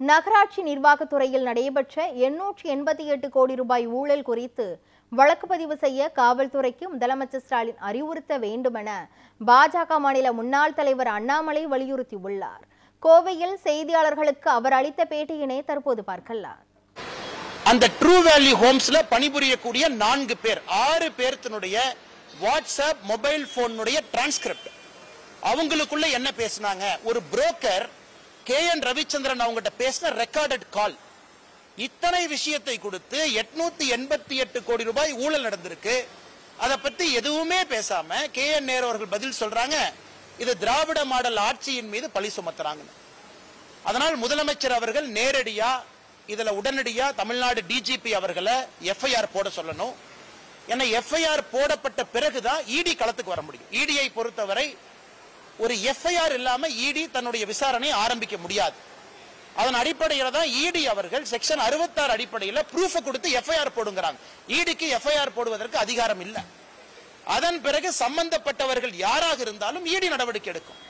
நகராட்சி நிர்வாகத்துறையில் நடைபெற்ற 888 கோடி ரூபாய் ஊழல் குறித்து வழக்கு பதிவு செய்ய காவல்துறைக்கு முதலமைச்சர் ஸ்டாலின் அறிவுறுத்த வேண்டுமென பாஜக மாநில முன்னாள் தலைவர் அண்ணாமலை வலியுறுத்தியுள்ளார். கோவையில் செய்தியாளர்களுக்கு அவர் அளித்த பேட்டியினை தற்போது பார்க்கலாம். அந்த ட்ரூ வேல்யூ ஹோம்ஸ்ல பணிபுரியக்கூடிய 4 பேர் 6 பேர்த்தினுடைய வாட்ஸ்அப் மொபைல் போனுடைய டிரான்ஸ்கிரிப்ட், அவங்களுக்குள்ள என்ன பேசினாங்க, ஒரு புரோக்கர் KN ரவிச்சந்திரன் அவங்ககிட்ட பேசின ரெக்கார்டட் கால், இத்தனை விஷயத்தை கொடுத்து 888 கோடி ரூபாய் ஊழல் நடந்திருக்கு. அதை பத்தி எதுவுமே பேசாம KN நேரு அவர்கள் பதில் சொல்றாங்க, இது திராவிட மாடல் ஆட்சியின் மீது பழி சுமத்துறாங்க. அதனால் முதலமைச்சர் அவர்கள் நேரடியா இதுல உடனடியா தமிழ்நாடு DGP அவர்களை FIR போட சொல்லணும். ஏன்னா FIR போடப்பட்ட பிறகுதான் ED களத்துக்கு வர முடியும். EDயை பொறுத்தவரை ஒரு FIR இல்லாம ED தன்னுடைய விசாரணை ஆரம்பிக்க முடியாது. அதன் அடிப்படையில் தான் ED அவர்கள் செக்ஷன் 66 அடிப்படையில் ப்ரூஃப் கொடுத்து FIR போடுங்கிறாங்க. EDக்கு FIR போடுவதற்கு அதிகாரம் இல்லை. அதன் பிறகு சம்பந்தப்பட்டவர்கள் யாராக இருந்தாலும் ED நடவடிக்கை எடுக்கும்.